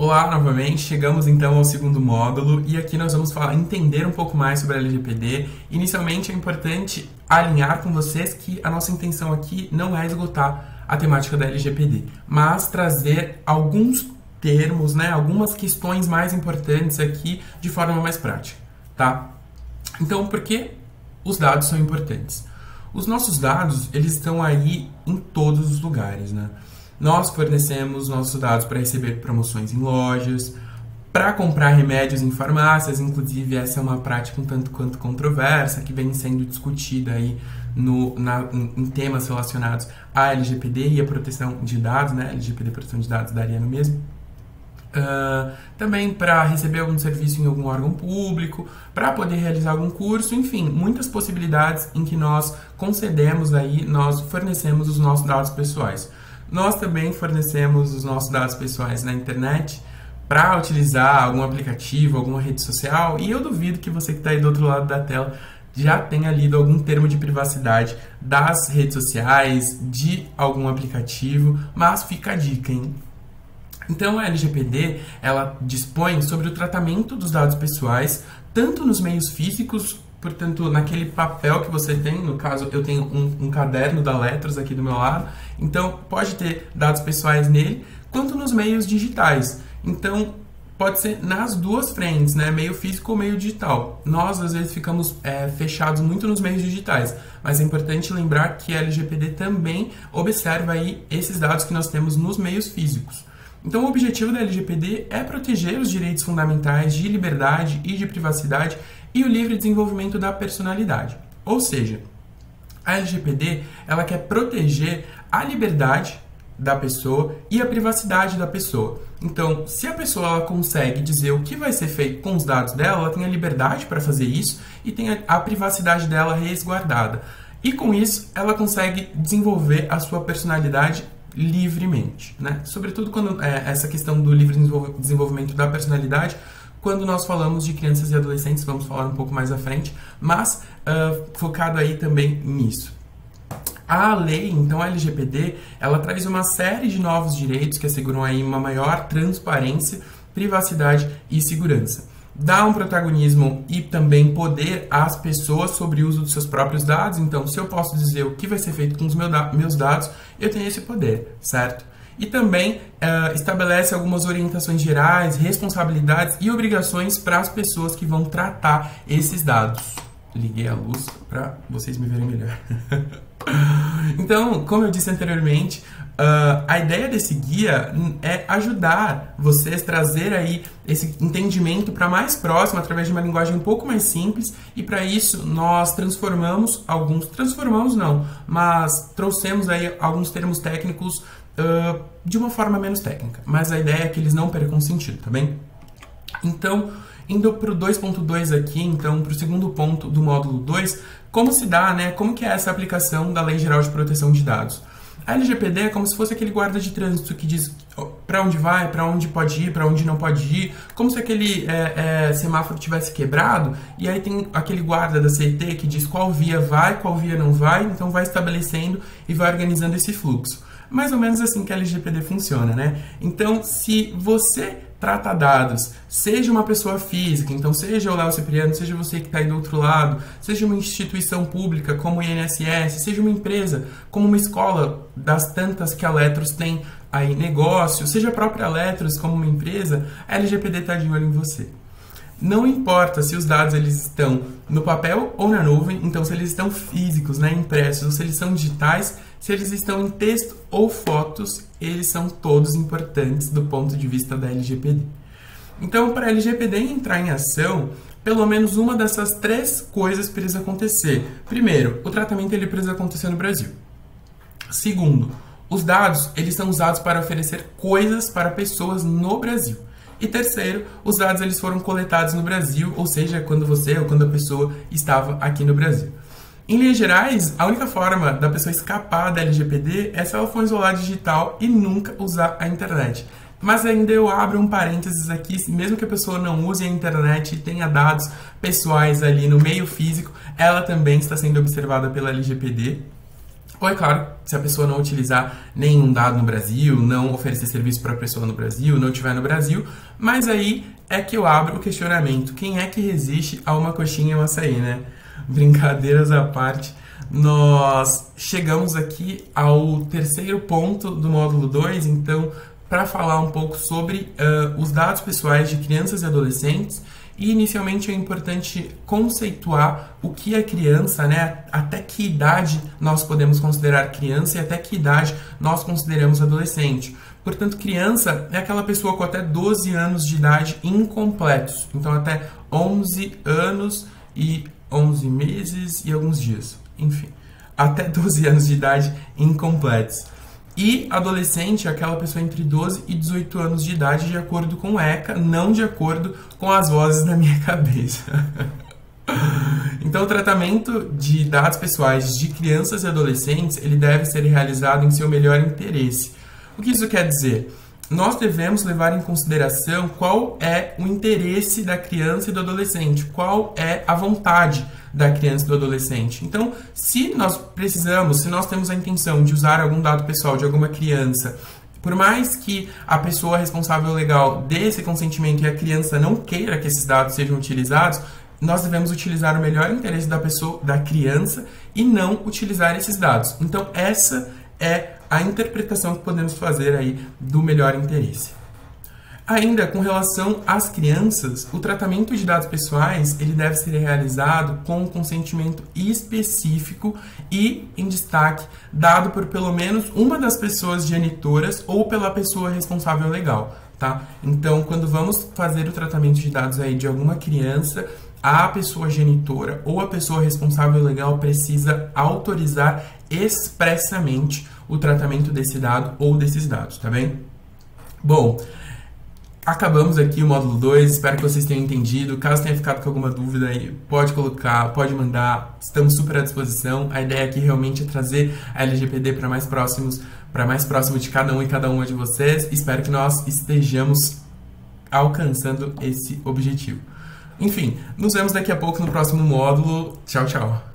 Olá, novamente, chegamos então ao segundo módulo e aqui nós vamos entender um pouco mais sobre a LGPD. Inicialmente é importante alinhar com vocês que a nossa intenção aqui não é esgotar a temática da LGPD, mas trazer alguns termos, algumas questões mais importantes aqui de forma mais prática, tá? Então, por que os dados são importantes? Os nossos dados, eles estão aí em todos os lugares, né? Nós fornecemos nossos dados para receber promoções em lojas, para comprar remédios em farmácias, inclusive essa é uma prática um tanto quanto controversa, que vem sendo discutida aí em temas relacionados à LGPD e à proteção de dados, né? LGPD e proteção de dados daria no mesmo. Também para receber algum serviço em algum órgão público, para poder realizar algum curso, enfim, muitas possibilidades em que nós concedemos aí, nós fornecemos os nossos dados pessoais. Nós também fornecemos os nossos dados pessoais na internet para utilizar algum aplicativo, alguma rede social, e eu duvido que você que está aí do outro lado da tela já tenha lido algum termo de privacidade das redes sociais, de algum aplicativo, mas fica a dica, hein? Então a LGPD, ela dispõe sobre o tratamento dos dados pessoais, tanto nos meios físicos, portanto, naquele papel que você tem, no caso eu tenho um caderno da Letras aqui do meu lado, então pode ter dados pessoais nele, quanto nos meios digitais. Então, pode ser nas duas frentes, né? Meio físico ou meio digital. Nós, às vezes, ficamos fechados muito nos meios digitais, mas é importante lembrar que a LGPD também observa aí esses dados que nós temos nos meios físicos. Então, o objetivo da LGPD é proteger os direitos fundamentais de liberdade e de privacidade e o livre desenvolvimento da personalidade. Ou seja, a LGPD ela quer proteger a liberdade da pessoa e a privacidade da pessoa. Então, se a pessoa ela consegue dizer o que vai ser feito com os dados dela, ela tem a liberdade para fazer isso e tem a privacidade dela resguardada. E com isso, ela consegue desenvolver a sua personalidade livremente, né? Sobretudo quando essa questão do livre desenvolvimento da personalidade, quando nós falamos de crianças e adolescentes, vamos falar um pouco mais à frente, mas focado aí também nisso. A lei, então a LGPD, ela traz uma série de novos direitos que asseguram aí uma maior transparência, privacidade e segurança. Dá um protagonismo e também poder às pessoas sobre o uso dos seus próprios dados. Então, se eu posso dizer o que vai ser feito com os meus dados, eu tenho esse poder, certo? E também estabelece algumas orientações gerais, responsabilidades e obrigações para as pessoas que vão tratar esses dados. Liguei a luz para vocês me verem melhor. Então, como eu disse anteriormente, a ideia desse guia é ajudar vocês a trazer aí esse entendimento para mais próximo, através de uma linguagem um pouco mais simples, e para isso nós mas trouxemos aí alguns termos técnicos de uma forma menos técnica, mas a ideia é que eles não percam sentido, tá bem? Então, indo para o 2.2 aqui, então, para o segundo ponto do módulo 2, como se dá, né? Como que é essa aplicação da Lei Geral de Proteção de Dados? A LGPD é como se fosse aquele guarda de trânsito que diz para onde vai, para onde pode ir, para onde não pode ir, como se aquele semáforo tivesse quebrado, e aí tem aquele guarda da CET que diz qual via vai, qual via não vai, então vai estabelecendo e vai organizando esse fluxo. Mais ou menos assim que a LGPD funciona, né? Então, se você trata dados, seja uma pessoa física, então seja o Léo Cipriano, seja você que está aí do outro lado, seja uma instituição pública como o INSS, seja uma empresa como uma escola das tantas que a Letras tem aí negócio, seja a própria Letras como uma empresa, a LGPD está de olho em você. Não importa se os dados eles estão no papel ou na nuvem, então se eles estão físicos, impressos, ou se eles são digitais, se eles estão em texto ou fotos, eles são todos importantes do ponto de vista da LGPD. Então, para a LGPD entrar em ação, pelo menos uma dessas três coisas precisa acontecer. Primeiro, o tratamento ele precisa acontecer no Brasil. Segundo, os dados eles são usados para oferecer coisas para pessoas no Brasil. E terceiro, os dados eles foram coletados no Brasil, ou seja, quando você ou quando a pessoa estava aqui no Brasil. Em linhas gerais, a única forma da pessoa escapar da LGPD é se ela for isolar digital e nunca usar a internet. Mas ainda eu abro um parênteses aqui, mesmo que a pessoa não use a internet e tenha dados pessoais ali no meio físico, ela também está sendo observada pela LGPD. Ou, é claro, se a pessoa não utilizar nenhum dado no Brasil, não oferecer serviço para a pessoa no Brasil, não estiver no Brasil, mas aí é que eu abro o questionamento. Quem é que resiste a uma coxinha e um açaí, né? Brincadeiras à parte, nós chegamos aqui ao terceiro ponto do módulo 2, então, para falar um pouco sobre os dados pessoais de crianças e adolescentes. E inicialmente é importante conceituar o que é criança, né? Até que idade nós podemos considerar criança e até que idade nós consideramos adolescente. Portanto, criança é aquela pessoa com até 12 anos de idade incompletos. Então, até 11 anos e 11 meses e alguns dias. Enfim, até 12 anos de idade incompletos. E adolescente é aquela pessoa entre 12 e 18 anos de idade, de acordo com o ECA, não de acordo com as vozes da minha cabeça. Então, o tratamento de dados pessoais de crianças e adolescentes, ele deve ser realizado em seu melhor interesse. O que isso quer dizer? Nós devemos levar em consideração qual é o interesse da criança e do adolescente, qual é a vontade da criança e do adolescente. Então, se nós temos a intenção de usar algum dado pessoal de alguma criança, por mais que a pessoa responsável legal dê esse consentimento e a criança não queira que esses dados sejam utilizados, nós devemos utilizar o melhor interesse da criança e não utilizar esses dados. Então, essa é a interpretação que podemos fazer aí do melhor interesse. Ainda com relação às crianças, o tratamento de dados pessoais ele deve ser realizado com um consentimento específico e, em destaque, dado por pelo menos uma das pessoas genitoras ou pela pessoa responsável legal, tá? Então, quando vamos fazer o tratamento de dados aí de alguma criança, a pessoa genitora ou a pessoa responsável legal precisa autorizar expressamente o tratamento desse dado ou desses dados, tá bem? Bom, acabamos aqui o módulo 2, espero que vocês tenham entendido. Caso tenha ficado com alguma dúvida aí, pode colocar, pode mandar, estamos super à disposição. A ideia aqui realmente é trazer a LGPD para mais próximo de cada um e cada uma de vocês. Espero que nós estejamos alcançando esse objetivo. Enfim, nos vemos daqui a pouco no próximo módulo. Tchau, tchau!